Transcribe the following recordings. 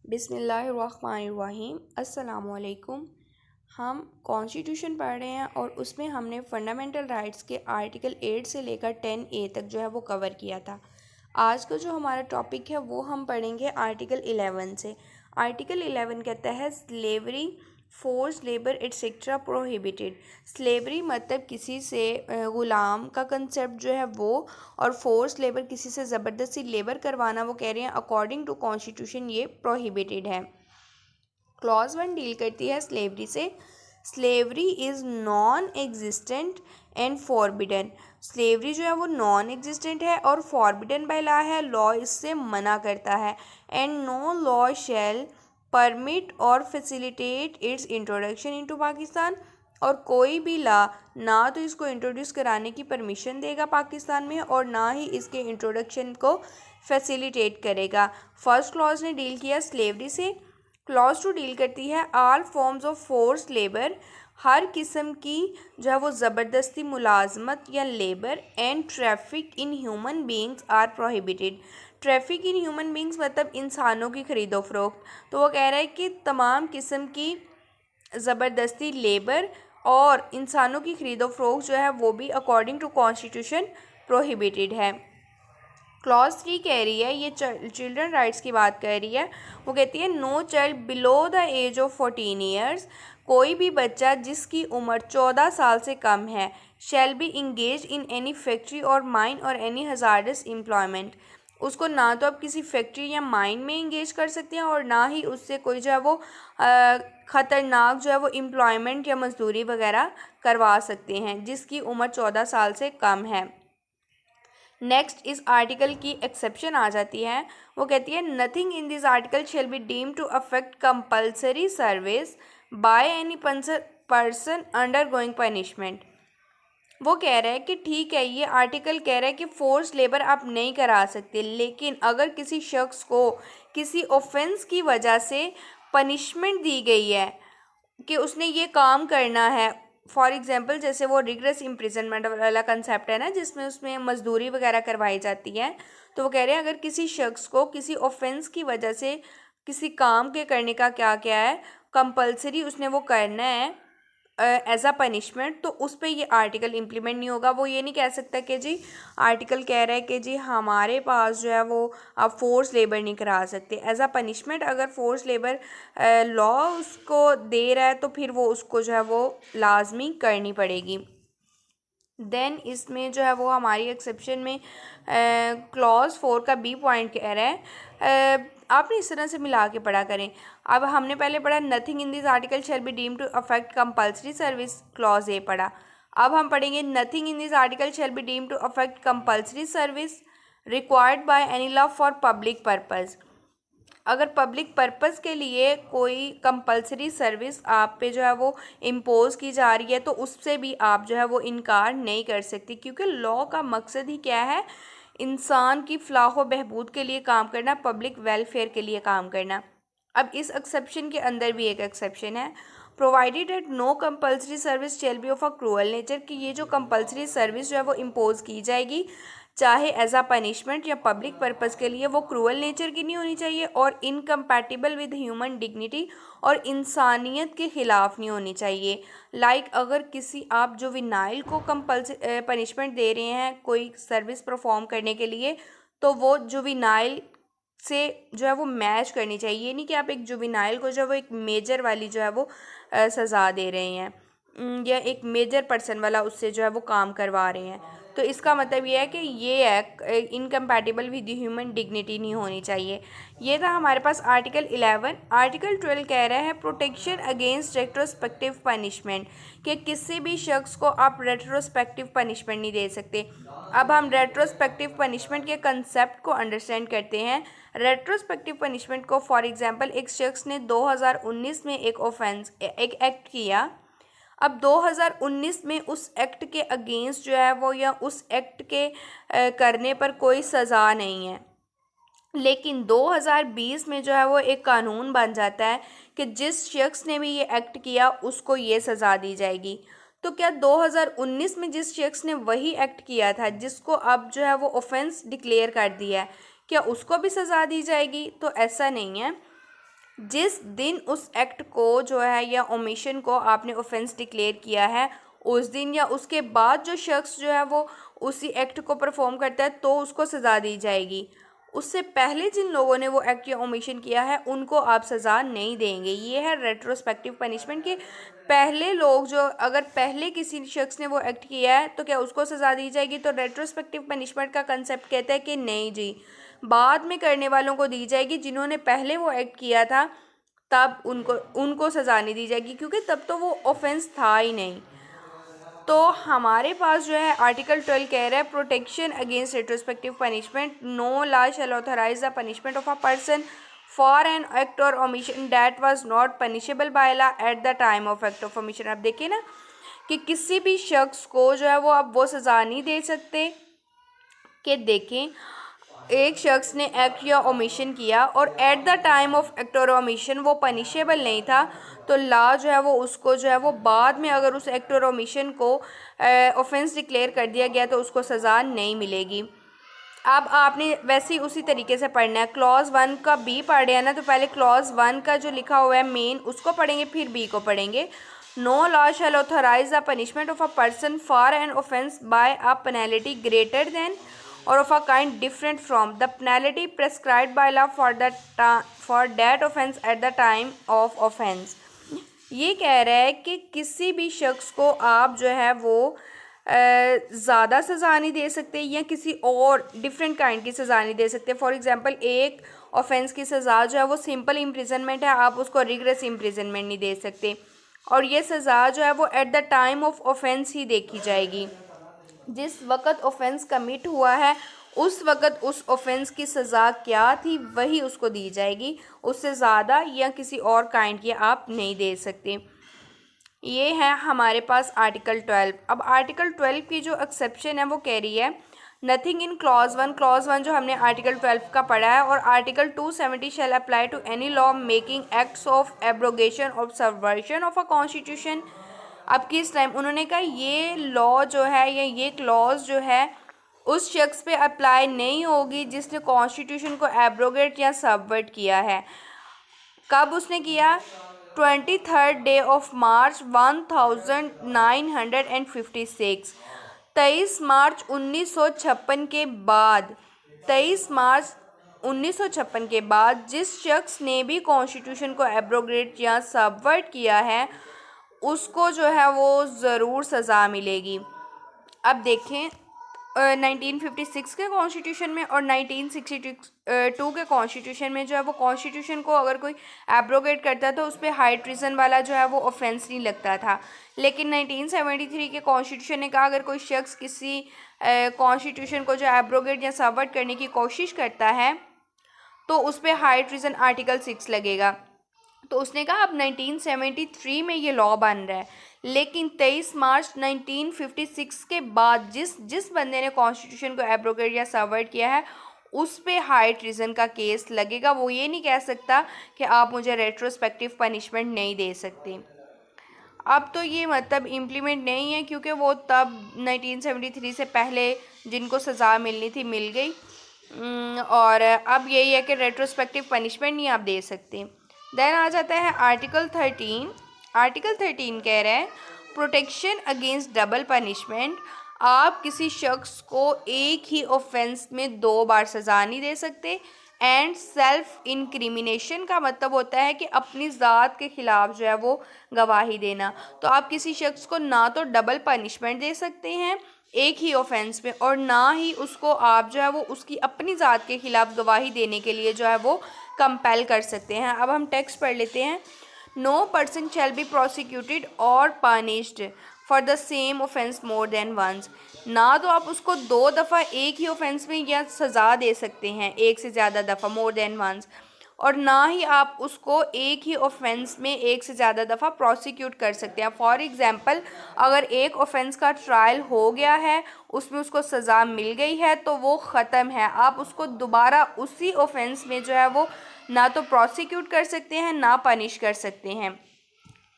बिस्मिल्लाहिर्रहमानिर्रहीम। अस्सलामुअलैकुम। हम कॉन्स्टिट्यूशन पढ़ रहे हैं और उसमें हमने फंडामेंटल राइट्स के आर्टिकल 8 से लेकर 10A तक जो है वो कवर किया था। आज का जो हमारा टॉपिक है वो हम पढ़ेंगे आर्टिकल 11 से। आर्टिकल 11 कहता है slavery, force labour etcetera prohibited. Slavery मतलब किसी से ग़ुलाम का कंसेप्ट जो है वो, और फोर्स लेबर किसी से ज़बरदस्ती लेबर करवाना, वो कह रहे हैं अकॉर्डिंग टू कॉन्स्टिट्यूशन ये प्रोहिबिटेड है। क्लॉज 1 डील करती है स्लेवरी से। Slavery is non existent and forbidden. Slavery जो है वो नॉन एग्जिस्टेंट है और फॉरबिडन बाय लॉ है, लॉ इससे मना करता है। And no law shall permit or facilitate its introduction into Pakistan. और कोई भी लॉ ना तो इसको इंट्रोड्यूस कराने की परमिशन देगा पाकिस्तान में और ना ही इसके इंट्रोडक्शन को फैसिलिटेट करेगा। फर्स्ट क्लॉज ने डील किया स्लेवरी से। क्लॉज 2 डील करती है all forms of force labour. हर किस्म की जो है वो ज़बरदस्ती मुलाजमत या labour and traffic in human beings are prohibited. Traffic in human beings मतलब इंसानों की खरीदो फरोख्त। तो वो कह रहा है कि तमाम किस्म की ज़बरदस्ती लेबर और इंसानों की खरीदो फरोख्त जो है वो भी अकॉर्डिंग टू कॉन्स्टिट्यूशन प्रोहिबिटेड है। क्लॉज 3 कह रही है, ये चिल्ड्रन राइट्स की बात कर रही है। वो कहती है no child below the age of 14 years. कोई भी बच्चा जिसकी उम्र 14 साल से कम है shall be engage in any factory और माइन और एनी हजार्डस एम्प्लॉयमेंट। उसको ना तो आप किसी फैक्ट्री या माइन में इंगेज कर सकते हैं और ना ही उससे कोई जो है वो ख़तरनाक जो है वो एम्प्लॉयमेंट या मजदूरी वगैरह करवा सकते हैं जिसकी उम्र 14 साल से कम है। नेक्स्ट इस आर्टिकल की एक्सेप्शन आ जाती है। वो कहती है nothing in this article shall be deem to affect compulsory service by any person undergoing punishment. वो कह रहा है कि ठीक है, ये आर्टिकल कह रहा है कि फोर्स लेबर आप नहीं करा सकते, लेकिन अगर किसी शख्स को किसी ऑफेंस की वजह से पनिशमेंट दी गई है कि उसने ये काम करना है, फॉर एग्जांपल जैसे वो रिगरस इम्प्रिजनमेंट वाला कंसेप्ट है ना, जिसमें उसमें मजदूरी वगैरह करवाई जाती है। तो वो कह रहे हैं अगर किसी शख्स को किसी ऑफेंस की वजह से किसी काम के करने का क्या क्या है कंपलसरी उसने वो करना है एज अ पनिशमेंट, तो उस पर ये आर्टिकल इम्प्लीमेंट नहीं होगा। वो ये नहीं कह सकता कि जी आर्टिकल कह रहा है कि जी हमारे पास जो है वो आप फोर्स लेबर नहीं करा सकते एज अ पनिशमेंट। अगर फोर्स लेबर लॉ उसको दे रहा है तो फिर वो उसको जो है वो लाजमी करनी पड़ेगी। देन इसमें जो है वो हमारी एक्सेप्शन में क्लॉज 4 का बी पॉइंट कह रहा है, आपने इस तरह से मिला के पढ़ा करें। अब हमने पहले पढ़ा nothing in this article shall be deem to affect compulsory service, clause A पढ़ा। अब हम पढ़ेंगे nothing in this article shall be deem to affect compulsory service required by any law for public purpose. अगर public purpose के लिए कोई compulsory service आप पे जो है वो इम्पोज की जा रही है तो उससे भी आप जो है वो इनकार नहीं कर सकती, क्योंकि लॉ का मकसद ही क्या है, इंसान की फलाह व बहबूद के लिए काम करना, पब्लिक वेलफेयर के लिए काम करना। अब इस एक्सेप्शन के अंदर भी एक एक्सेप्शन है, provided at no compulsory service shall be of a cruel nature, कि ये जो कंपलसरी सर्विस जो है वो इम्पोज की जाएगी चाहे एज आ पनिशमेंट या पब्लिक पर्पस के लिए, वो क्रूअल नेचर की नहीं होनी चाहिए और इनकम्पैटिबल विद ह्यूमन डिग्निटी और इंसानियत के ख़िलाफ़ नहीं होनी चाहिए। लाइक अगर किसी आप जुवेनाइल को पनिशमेंट दे रहे हैं कोई सर्विस परफॉर्म करने के लिए, तो वो जुवेनाइल से जो है वो मैच करनी चाहिए। ये नहीं कि आप एक जुवेनाइल को जो है वो एक मेजर वाली जो है वो सज़ा दे रहे हैं या एक मेजर पर्सन वाला उससे जो है वो काम करवा रहे हैं। तो इसका मतलब ये है कि ये है इनकम्पैटिबल विद ह्यूमन डिग्निटी नहीं होनी चाहिए। ये था हमारे पास आर्टिकल 11। आर्टिकल 12 कह रहा है प्रोटेक्शन अगेंस्ट रेट्रोस्पेक्टिव पनिशमेंट, कि किसी भी शख्स को आप रेट्रोस्पेक्टिव पनिशमेंट नहीं दे सकते। अब हम रेट्रोस्पेक्टिव पनिशमेंट के कंसेप्ट को अंडरस्टैंड करते हैं। रेट्रोस्पेक्टिव पनिशमेंट को फॉर एग्जांपल एक शख्स ने 2019 में एक एक्ट किया। अब 2019 में उस एक्ट के अगेंस्ट जो है वो या उस एक्ट के करने पर कोई सज़ा नहीं है, लेकिन 2020 में जो है वो एक कानून बन जाता है कि जिस शख्स ने भी ये एक्ट किया उसको ये सज़ा दी जाएगी। तो क्या 2019 में जिस शख्स ने वही एक्ट किया था जिसको अब जो है वो ऑफेंस डिक्लेयर कर दिया है, क्या उसको भी सज़ा दी जाएगी? तो ऐसा नहीं है। जिस दिन उस एक्ट को जो है या ओमिशन को आपने ऑफेंस डिक्लेयर किया है उस दिन या उसके बाद जो शख्स जो है वो उसी एक्ट को परफॉर्म करता है तो उसको सज़ा दी जाएगी। उससे पहले जिन लोगों ने वो एक्ट या ओमिशन किया है उनको आप सज़ा नहीं देंगे। ये है रेट्रोस्पेक्टिव पनिशमेंट के पहले लोग जो अगर पहले किसी शख्स ने वो एक्ट किया है तो क्या उसको सज़ा दी जाएगी। तो रेट्रोस्पेक्टिव पनिशमेंट का कंसेप्ट कहता है कि नहीं जी, बाद में करने वालों को दी जाएगी। जिन्होंने पहले वो एक्ट किया था तब उनको सज़ा नहीं दी जाएगी क्योंकि तब तो वो ऑफेंस था ही नहीं। तो हमारे पास जो है आर्टिकल 12 कह रहा है protection against retrospective punishment, no law shall authorise the punishment of a person for an act or omission that was not punishable by law at the time of act of omission. अब देखिए ना कि किसी भी शख्स को जो है वो अब वो सज़ा नहीं दे सकते कि देखें एक शख्स ने एक्ट या ओमिशन किया और eight the time of act or omission वो पनिशेबल नहीं था तो लॉ जो है वो उसको जो है वो बाद में अगर उस एक्ट और ओमिशन को ऑफेंस डिक्लेयर कर दिया गया तो उसको सज़ा नहीं मिलेगी। अब आपने वैसे ही उसी तरीके से पढ़ना है। क्लॉज 1 का बी पढ़ रहे हैं ना, तो पहले क्लॉज 1 का जो लिखा हुआ है मेन उसको पढ़ेंगे फिर बी को पढ़ेंगे। No law shall authorise the punishment of a person for an offence by a penalty greater than or of a kind different from the penalty prescribed by law for that offense at the time of offense। ये कह रहा है कि किसी भी शख्स को आप जो है वो ज़्यादा सज़ा नहीं दे सकते या किसी और डिफरेंट काइंड की सज़ा नहीं दे सकते। फॉर एग्जांपल एक ऑफेंस की सज़ा जो है वो सिंपल इम्प्रिजनमेंट है, आप उसको रिग्रेस इम्प्रिजनमेंट नहीं दे सकते और ये सज़ा जो है वो at the time of offence ही देखी जाएगी। जिस वक़्त ऑफेंस कमिट हुआ है उस वक़्त उस ऑफेंस की सज़ा क्या थी वही उसको दी जाएगी, उससे ज़्यादा या किसी और काइंड की आप नहीं दे सकते। ये है हमारे पास आर्टिकल 12। अब आर्टिकल 12 की जो एक्सेप्शन है वो कह रही है नथिंग इन क्लॉज 1। क्लॉज 1 जो हमने आर्टिकल 12 का पढ़ा है और article 270 shall apply to any law making acts of abrogation of subversion of a constitution. अब किस टाइम उन्होंने कहा ये लॉ जो है या ये क्लॉज जो है उस शख्स पे अप्लाई नहीं होगी जिसने कॉन्स्टिट्यूशन को एब्रोगेट या सबवर्ट किया है। कब उसने किया? 23rd डे ऑफ मार्च 1956, 23 मार्च 1956 के बाद, 23 मार्च 1956 के बाद जिस शख्स ने भी कॉन्स्टिट्यूशन को एब्रोगेट या सबवर्ट किया है उसको जो है वो ज़रूर सज़ा मिलेगी। अब देखें 1956 के कॉन्स्टिट्यूशन में और 1962 के कॉन्स्टिट्यूशन में जो है वो कॉन्स्टिट्यूशन को अगर कोई एब्रोगेट करता तो उस पर हाई ट्रीजन वाला जो है वो ऑफेंस नहीं लगता था। लेकिन 1973 के कॉन्स्टिट्यूशन ने कहा अगर कोई शख्स किसी कॉन्स्टिट्यूशन को जो एब्रोगेट या सबवर्ट करने की कोशिश करता है तो उस पर हाई ट्रीजन आर्टिकल 6 लगेगा। तो उसने कहा अब 1973 में ये लॉ बन रहा है, लेकिन 23 मार्च 1956 के बाद जिस बंदे ने कॉन्स्टिट्यूशन को एब्रोगेट या सबवर्ट किया है उस पे हाई ट्रीजन का केस लगेगा। वो ये नहीं कह सकता कि आप मुझे रेट्रोस्पेक्टिव पनिशमेंट नहीं दे सकते। अब तो ये मतलब इम्प्लीमेंट नहीं है क्योंकि वो तब 1973 से पहले जिनको सज़ा मिलनी थी मिल गई और अब यही है कि रेट्रोस्पेक्टिव पनिशमेंट नहीं आप दे सकते। देन आ जाता है आर्टिकल 13। आर्टिकल 13 कह रहा है प्रोटेक्शन अगेंस्ट डबल पनिशमेंट। आप किसी शख्स को एक ही ऑफेंस में 2 बार सज़ा नहीं दे सकते। एंड सेल्फ इंक्रिमिनेशन का मतलब होता है कि अपनी ज़ात के ख़िलाफ़ जो है वो गवाही देना। तो आप किसी शख्स को ना तो डबल पनिशमेंट दे सकते हैं एक ही ऑफेंस में और ना ही उसको आप जो है वो उसकी अपनी ज़ात के ख़िलाफ़ गवाही देने के लिए जो है वो कंपेल कर सकते हैं। अब हम टेक्स्ट पढ़ लेते हैं। No person shall be prosecuted or punished for the same offence more than once. ना तो आप उसको 2 दफ़ा एक ही ऑफेंस में या सज़ा दे सकते हैं एक से ज़्यादा दफ़ा मोर देन वंस, और ना ही आप उसको एक ही ऑफेंस में एक से ज़्यादा दफ़ा प्रोसिक्यूट कर सकते हैं। फॉर एग्ज़ाम्पल अगर एक ऑफेंस का ट्रायल हो गया है उसमें उसको सज़ा मिल गई है तो वो ख़त्म है, आप उसको दोबारा उसी ऑफेंस में जो है वो ना तो प्रोसिक्यूट कर सकते हैं ना पनिश कर सकते हैं।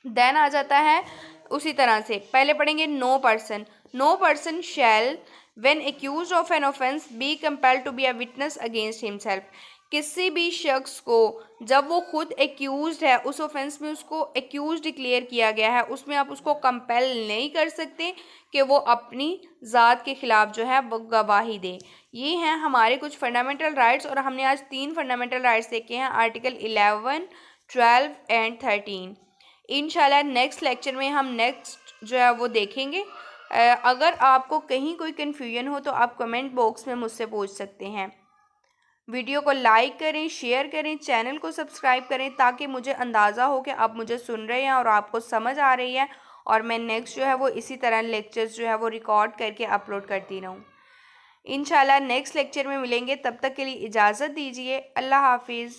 देन आ जाता है उसी तरह से पहले पढ़ेंगे no person. No person shall when accused of an offence be compelled to be a witness against himself. किसी भी शख्स को जब वो खुद एक्यूज्ड है, उस ऑफेंस में उसको एक्यूज डिक्लेयर किया गया है, उसमें आप उसको कंपेल नहीं कर सकते कि वो अपनी ज़ात के ख़िलाफ़ जो है वो गवाही दे। ये हैं हमारे कुछ फंडामेंटल राइट्स, और हमने आज 3 फंडामेंटल राइट्स देखे हैं, आर्टिकल 11, 12 एंड 13। इंशाल्लाह नेक्स्ट लेक्चर में हम नेक्स्ट जो है वो देखेंगे। अगर आपको कहीं कोई कन्फ्यूजन हो तो आप कमेंट बॉक्स में मुझसे पूछ सकते हैं। वीडियो को लाइक करें, शेयर करें, चैनल को सब्सक्राइब करें, ताकि मुझे अंदाज़ा हो कि आप मुझे सुन रहे हैं और आपको समझ आ रही है, और मैं नेक्स्ट जो है वो इसी तरह लेक्चर्स जो है वो रिकॉर्ड करके अपलोड करती रहूँ। इंशाल्लाह नेक्स्ट लेक्चर में मिलेंगे, तब तक के लिए इजाज़त दीजिए। अल्लाह हाफिज़।